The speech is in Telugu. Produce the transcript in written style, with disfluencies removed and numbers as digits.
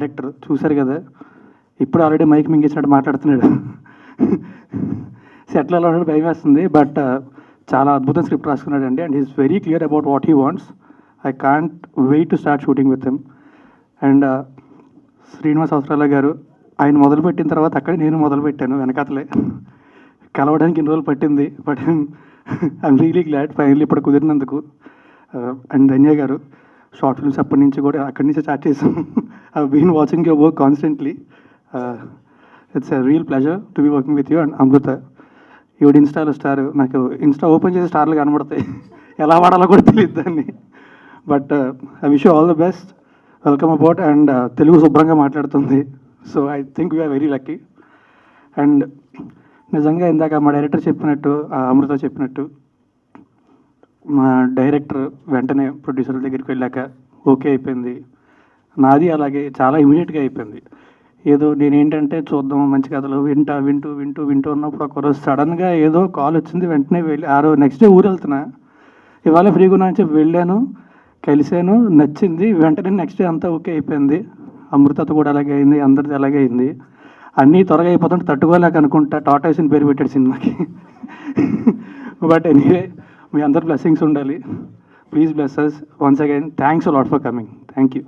డైరెక్టర్ చూశారు కదా, ఇప్పుడు ఆల్రెడీ మైక్ మింగేసినట్టు మాట్లాడుతున్నాడు. సెట్లో ఎలా ఉన్నాడు భయం వేస్తుంది, బట్ చాలా అద్భుతం స్క్రిప్ట్ రాసుకున్నాడు అండి. And is very clear about what he wants. I can't wait to start shooting with him. And Srinivas Avasarala గారు, ఆయన మొదలుపెట్టిన తర్వాత అక్కడే నేను మొదలుపెట్టాను వెనకాతలే. కలవడానికి ఇన్ని రోజులు పట్టింది, but I'm really glad finally ఇప్పుడు కుదిరినందుకు. అండ్ ధన్య గారు, షార్ట్ ఫిల్మ్స్ అప్పటి నుంచి కూడా అక్కడి నుంచి స్టార్ట్ చేసాం. I been watching your work constantly. It's a real pleasure to be working with you. And Amrita, ఈవిడ ఇన్స్టాలో స్టార్, నాకు ఇన్స్టా ఓపెన్ చేసి స్టార్లు కనబడతాయి, ఎలా వాడాలో కూడా తెలియదు దాన్ని. But I wish you all the best, welcome about. And Telugu శుభ్రంగా మాట్లాడుతుంది, so I think we are very lucky. And నిజంగా ఇందాక మా డైరెక్టర్ చెప్పినట్టు, అమృత చెప్పినట్టు, మా డైరెక్టర్ వెంటనే ప్రొడ్యూసర్ దగ్గరికి వెళ్ళాక ఓకే అయిపోయింది. నాది అలాగే చాలా ఇమీడియట్గా అయిపోయింది. ఏదో నేనేంటంటే చూద్దాం మంచి కథలు వింటూ ఉన్నప్పుడు ఒకరోజు సడన్గా ఏదో కాల్ వచ్చింది, వెంటనే వెళ్ళి ఆ రోజు నెక్స్ట్ డే ఊరు వెళ్తున్నా, ఇవాళ ఫ్రీగా ఉన్నా అని చెప్పి వెళ్ళాను, కలిశాను, నచ్చింది, వెంటనే నెక్స్ట్ డే అంతా ఓకే అయిపోయింది. అమృతతో కూడా అలాగే అయింది, అందరిది అలాగే అయింది. అన్నీ త్వరగా అయిపోతుంటే తట్టుకోలేక అనుకుంటా టాటాయిస్ అని పేరు పెట్టాడు సినిమాకి. బట్ ఎనీవే, మీ అందరు బ్లెస్సింగ్స్ ఉండాలి. Please bless us once again. Thanks a lot for coming. Thank you.